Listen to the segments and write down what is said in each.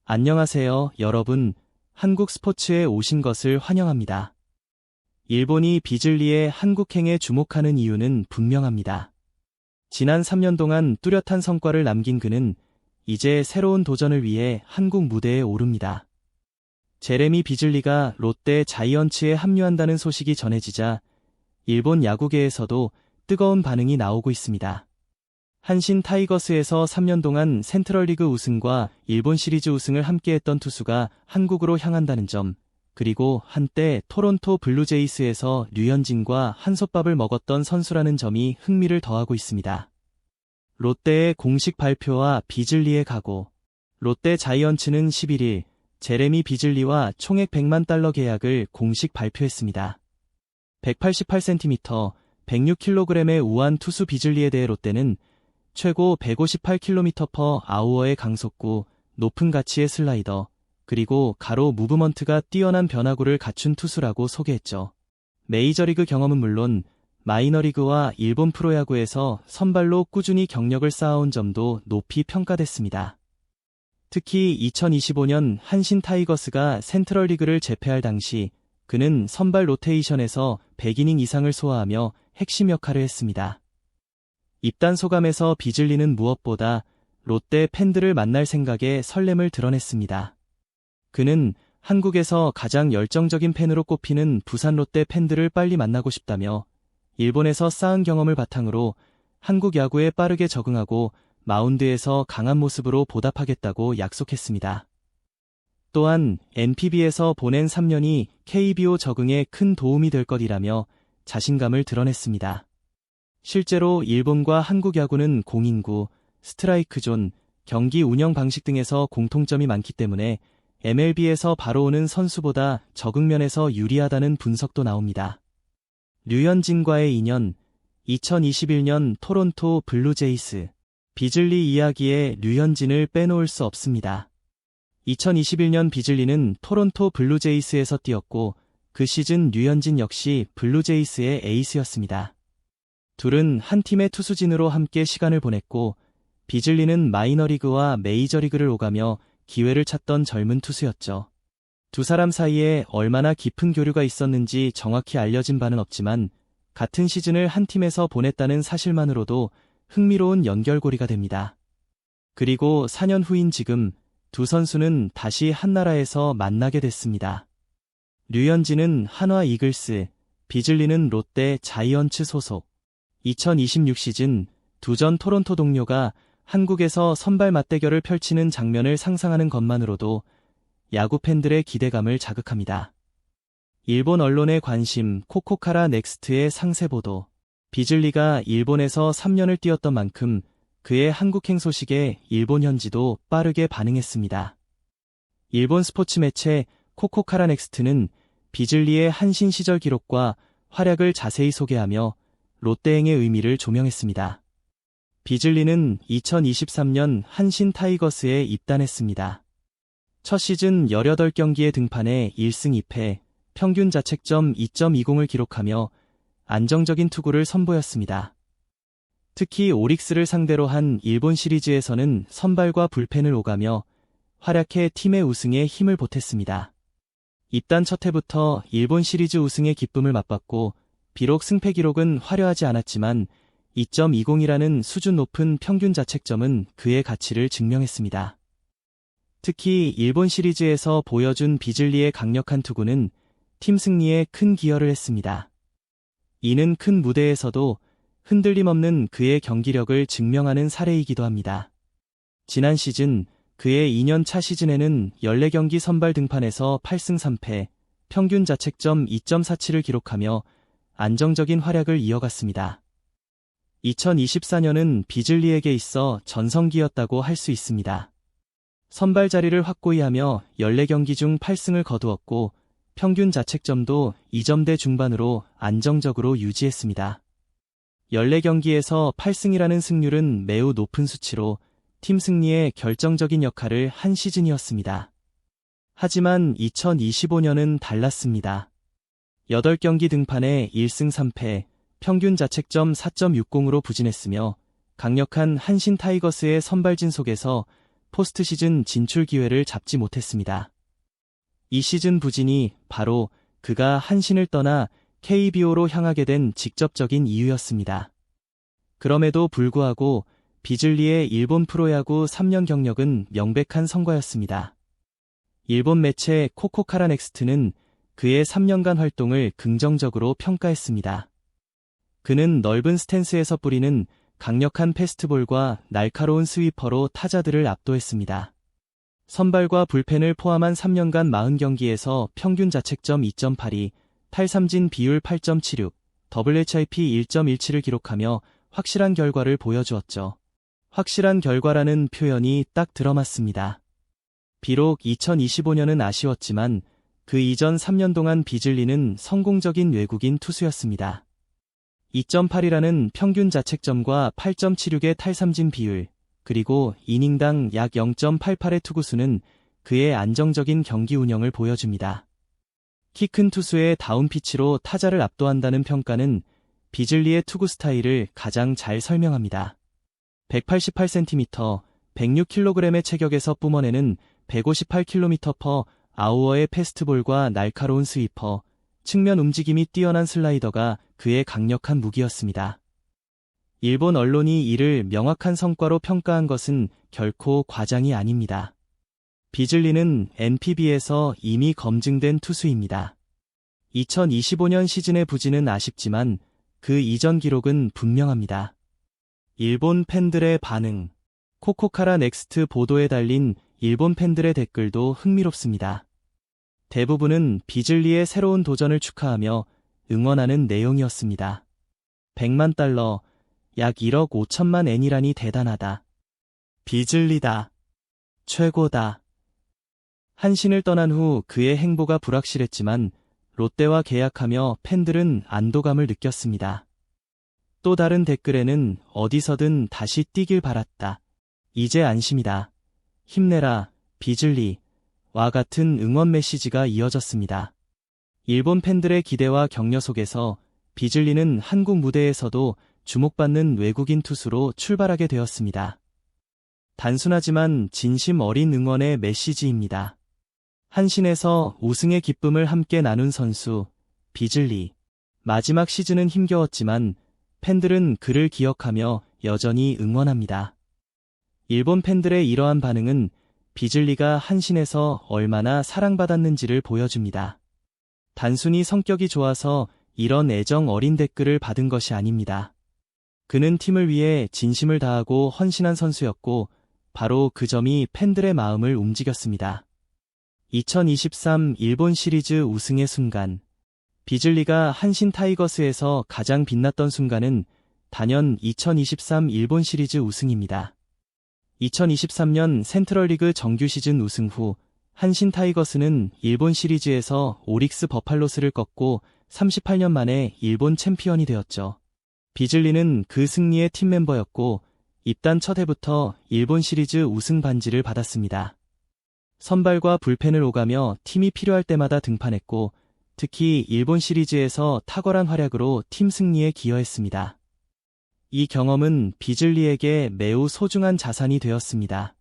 안녕하세요, 여러분. 한국 스포츠에 오신 것을 환영합니다. 일본이 비즐리의 한국행에 주목하는 이유는 분명합니다. 지난 3년 동안 뚜렷한 성과를 남긴 그는 이제 새로운 도전을 위해 한국 무대에 오릅니다. 제레미 비즐리가 롯데 자이언츠에 합류한다는 소식이 전해지자 일본 야구계에서도 뜨거운 반응이 나오고 있습니다. 한신 타이거스에서 3년 동안 센트럴리그 우승과 일본 시리즈 우승을 함께했던 투수가 한국으로 향한다는 점, 그리고 한때 토론토 블루제이스에서 류현진과 한솥밥을 먹었던 선수라는 점이 흥미를 더하고 있습니다. 롯데의 공식 발표와 비즐리의 각오. 롯데 자이언츠는 11일 제레미 비즐리와 총액 100만 달러 계약을 공식 발표했습니다. 188cm, 106kg의 우한 투수 비즐리에 대해 롯데는 최고 158km/h의 강속구, 높은 가치의 슬라이더, 그리고 가로 무브먼트가 뛰어난 변화구를 갖춘 투수라고 소개했죠. 메이저리그 경험은 물론 마이너리그와 일본 프로야구에서 선발로 꾸준히 경력을 쌓아온 점도 높이 평가됐습니다. 특히 2025년 한신 타이거스가 센트럴리그를 제패할 당시 그는 선발 로테이션에서 100이닝 이상을 소화하며 핵심 역할을 했습니다. 입단 소감에서 비즐리는 무엇보다 롯데 팬들을 만날 생각에 설렘을 드러냈습니다. 그는 한국에서 가장 열정적인 팬으로 꼽히는 부산 롯데 팬들을 빨리 만나고 싶다며 일본에서 쌓은 경험을 바탕으로 한국 야구에 빠르게 적응하고 마운드에서 강한 모습으로 보답하겠다고 약속했습니다. 또한 NPB에서 보낸 3년이 KBO 적응에 큰 도움이 될 것이라며 자신감을 드러냈습니다. 실제로 일본과 한국 야구는 공인구, 스트라이크 존, 경기 운영 방식 등에서 공통점이 많기 때문에 MLB에서 바로 오는 선수보다 적응 면에서 유리하다는 분석도 나옵니다. 류현진과의 인연. 2021년 토론토 블루제이스. 비즐리 이야기에 류현진을 빼놓을 수 없습니다. 2021년 비즐리는 토론토 블루제이스에서 뛰었고 그 시즌 류현진 역시 블루제이스의 에이스였습니다. 둘은 한 팀의 투수진으로 함께 시간을 보냈고 비즐리는 마이너리그와 메이저리그를 오가며 기회를 찾던 젊은 투수였죠. 두 사람 사이에 얼마나 깊은 교류가 있었는지 정확히 알려진 바는 없지만 같은 시즌을 한 팀에서 보냈다는 사실만으로도 흥미로운 연결고리가 됩니다. 그리고 4년 후인 지금 두 선수는 다시 한나라에서 만나게 됐습니다. 류현진은 한화 이글스, 비즐리는 롯데 자이언츠 소속. 2026 시즌 두 전 토론토 동료가 한국에서 선발 맞대결을 펼치는 장면을 상상하는 것만으로도 야구 팬들의 기대감을 자극합니다. 일본 언론의 관심, 코코카라 넥스트의 상세 보도. 비즐리가 일본에서 3년을 뛰었던 만큼 그의 한국행 소식에 일본 현지도 빠르게 반응했습니다. 일본 스포츠 매체 코코카라 넥스트는 비즐리의 한신 시절 기록과 활약을 자세히 소개하며 롯데행의 의미를 조명했습니다. 비즐리는 2023년 한신 타이거스에 입단했습니다. 첫 시즌 18경기에 등판해 1승 2패, 평균 자책점 2.20을 기록하며 안정적인 투구를 선보였습니다. 특히 오릭스를 상대로 한 일본 시리즈에서는 선발과 불펜을 오가며 활약해 팀의 우승에 힘을 보탰습니다. 입단 첫 해부터 일본 시리즈 우승의 기쁨을 맛봤고 비록 승패 기록은 화려하지 않았지만 2.20이라는 수준 높은 평균 자책점은 그의 가치를 증명했습니다. 특히 일본 시리즈에서 보여준 비즐리의 강력한 투구는 팀 승리에 큰 기여를 했습니다. 이는 큰 무대에서도 흔들림 없는 그의 경기력을 증명하는 사례이기도 합니다. 지난 시즌 그의 2년차 시즌에는 14경기 선발 등판에서 8승 3패, 평균 자책점 2.47을 기록하며 안정적인 활약을 이어갔습니다. 2024년은 비즐리에게 있어 전성기였다고 할 수 있습니다. 선발 자리를 확고히 하며 14경기 중 8승을 거두었고 평균 자책점도 2점대 중반으로 안정적으로 유지했습니다. 14경기에서 8승이라는 승률은 매우 높은 수치로 팀 승리에 결정적인 역할을 한 시즌이었습니다. 하지만 2025년은 달랐습니다. 8경기 등판에 1승 3패, 평균 자책점 4.60으로 부진했으며 강력한 한신 타이거스의 선발진 속에서 포스트 시즌 진출 기회를 잡지 못했습니다. 이 시즌 부진이 바로 그가 한신을 떠나 KBO로 향하게 된 직접적인 이유였습니다. 그럼에도 불구하고 비즐리의 일본 프로야구 3년 경력은 명백한 성과였습니다. 일본 매체 코코카라 넥스트는 그의 3년간 활동을 긍정적으로 평가했습니다. 그는 넓은 스탠스에서 뿌리는 강력한 패스트볼과 날카로운 스위퍼로 타자들을 압도했습니다. 선발과 불펜을 포함한 3년간 40경기에서 평균 자책점 2.82, 탈삼진 비율 8.76, WHIP 1.17을 기록하며 확실한 결과를 보여주었죠. 확실한 결과라는 표현이 딱 들어맞습니다. 비록 2025년은 아쉬웠지만 그 이전 3년 동안 비즐리는 성공적인 외국인 투수였습니다. 2.8이라는 평균 자책점과 8.76의 탈삼진 비율, 그리고 이닝당 약 0.88의 투구수는 그의 안정적인 경기 운영을 보여줍니다. 키 큰 투수의 다운피치로 타자를 압도한다는 평가는 비즐리의 투구 스타일을 가장 잘 설명합니다. 188cm, 106kg의 체격에서 뿜어내는 158km/h의 패스트볼과 날카로운 스위퍼, 측면 움직임이 뛰어난 슬라이더가 그의 강력한 무기였습니다. 일본 언론이 이를 명확한 성과로 평가한 것은 결코 과장이 아닙니다. 비즐리는 NPB에서 이미 검증된 투수입니다. 2025년 시즌의 부진은 아쉽지만 그 이전 기록은 분명합니다. 일본 팬들의 반응. 코코카라 넥스트 보도에 달린 일본 팬들의 댓글도 흥미롭습니다. 대부분은 비즐리의 새로운 도전을 축하하며 응원하는 내용이었습니다. 100만 달러, 약 1억 5천만 엔이라니 대단하다. 비즐리다. 최고다. 한신을 떠난 후 그의 행보가 불확실했지만 롯데와 계약하며 팬들은 안도감을 느꼈습니다. 또 다른 댓글에는 어디서든 다시 뛰길 바랐다. 이제 안심이다. 힘내라, 비즐리. 와 같은 응원 메시지가 이어졌습니다. 일본 팬들의 기대와 격려 속에서 비즐리는 한국 무대에서도 주목받는 외국인 투수로 출발하게 되었습니다. 단순하지만 진심 어린 응원의 메시지입니다. 한신에서 우승의 기쁨을 함께 나눈 선수, 비즐리. 마지막 시즌은 힘겨웠지만 팬들은 그를 기억하며 여전히 응원합니다. 일본 팬들의 이러한 반응은 비즐리가 한신에서 얼마나 사랑받았는지를 보여줍니다. 단순히 성격이 좋아서 이런 애정 어린 댓글을 받은 것이 아닙니다. 그는 팀을 위해 진심을 다하고 헌신한 선수였고 바로 그 점이 팬들의 마음을 움직였습니다. 2023 일본 시리즈 우승의 순간. 비즐리가 한신 타이거스에서 가장 빛났던 순간은 단연 2023 일본 시리즈 우승입니다. 2023년 센트럴리그 정규 시즌 우승 후 한신 타이거스는 일본 시리즈에서 오릭스 버팔로스를 꺾고 38년 만에 일본 챔피언이 되었죠. 비즐리는 그 승리의 팀 멤버였고 입단 첫 해부터 일본 시리즈 우승 반지를 받았습니다. 선발과 불펜을 오가며 팀이 필요할 때마다 등판했고 특히 일본 시리즈에서 탁월한 활약으로 팀 승리에 기여했습니다. 이 경험은 비즐리에게 매우 소중한 자산이 되었습니다.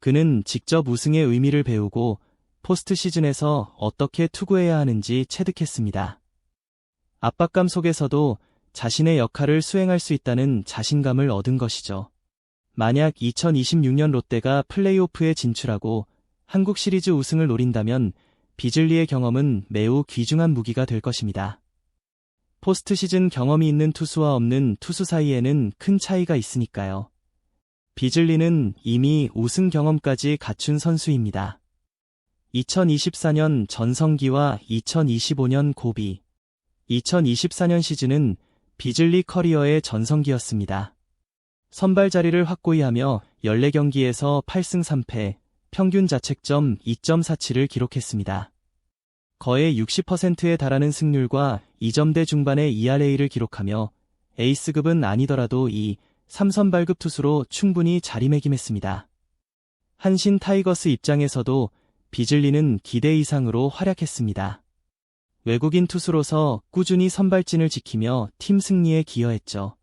그는 직접 우승의 의미를 배우고 포스트 시즌에서 어떻게 투구해야 하는지 체득했습니다. 압박감 속에서도 자신의 역할을 수행할 수 있다는 자신감을 얻은 것이죠. 만약 2026년 롯데가 플레이오프에 진출하고 한국 시리즈 우승을 노린다면 비즐리의 경험은 매우 귀중한 무기가 될 것입니다. 포스트 시즌 경험이 있는 투수와 없는 투수 사이에는 큰 차이가 있으니까요. 비즐리는 이미 우승 경험까지 갖춘 선수입니다. 2024년 전성기와 2025년 고비. 2024년 시즌은 비즐리 커리어의 전성기였습니다. 선발 자리를 확고히 하며 14경기에서 8승 3패, 평균 자책점 2.47을 기록했습니다. 거의 60%에 달하는 승률과 2점대 중반의 ERA를 기록하며 에이스급은 아니더라도 2, 3선발급 투수로 충분히 자리매김했습니다. 한신 타이거스 입장에서도 비즐리는 기대 이상으로 활약했습니다. 외국인 투수로서 꾸준히 선발진을 지키며 팀 승리에 기여했죠.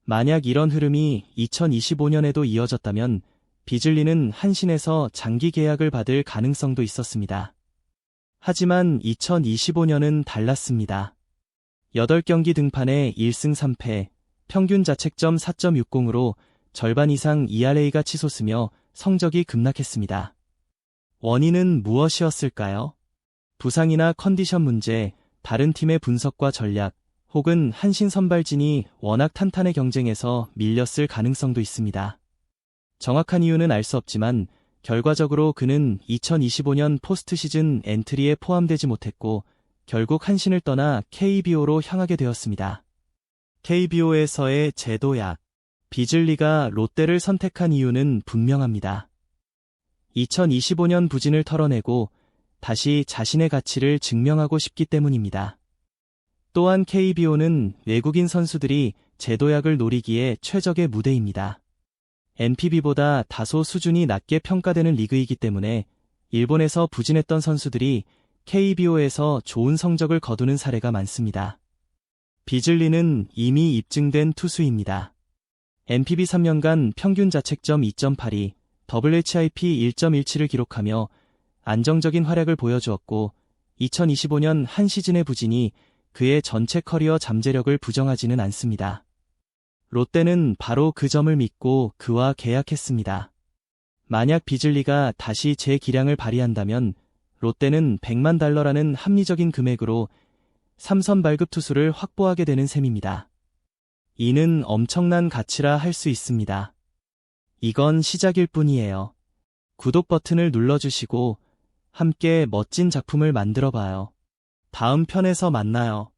만약 이런 흐름이 2025년에도 이어졌다면 비즐리는 한신에서 장기 계약을 받을 가능성도 있었습니다. 하지만 2025년은 달랐습니다. 8경기 등판에 1승 3패, 평균 자책점 4.60으로 절반 이상 ERA가 치솟으며 성적이 급락했습니다. 원인은 무엇이었을까요? 부상이나 컨디션 문제, 다른 팀의 분석과 전략, 혹은 한신 선발진이 워낙 탄탄의 경쟁에서 밀렸을 가능성도 있습니다. 정확한 이유는 알 수 없지만 결과적으로 그는 2025년 포스트 시즌 엔트리에 포함되지 못했고 결국 한신을 떠나 KBO로 향하게 되었습니다. KBO에서의 제도약. 비즐리가 롯데를 선택한 이유는 분명합니다. 2025년 부진을 털어내고 다시 자신의 가치를 증명하고 싶기 때문입니다. 또한 KBO는 외국인 선수들이 제도약을 노리기에 최적의 무대입니다. NPB보다 다소 수준이 낮게 평가되는 리그이기 때문에 일본에서 부진했던 선수들이 KBO에서 좋은 성적을 거두는 사례가 많습니다. 비즐리는 이미 입증된 투수입니다. NPB 3년간 평균 자책점 2.82, WHIP 1.17을 기록하며 안정적인 활약을 보여주었고 2025년 한 시즌의 부진이 그의 전체 커리어 잠재력을 부정하지는 않습니다. 롯데는 바로 그 점을 믿고 그와 계약했습니다. 만약 비즐리가 다시 제 기량을 발휘한다면 롯데는 $100만 합리적인 금액으로 3선 발급 투수를 확보하게 되는 셈입니다. 이는 엄청난 가치라 할 수 있습니다. 이건 시작일 뿐이에요. 구독 버튼을 눌러주시고 함께 멋진 작품을 만들어봐요. 다음 편에서 만나요.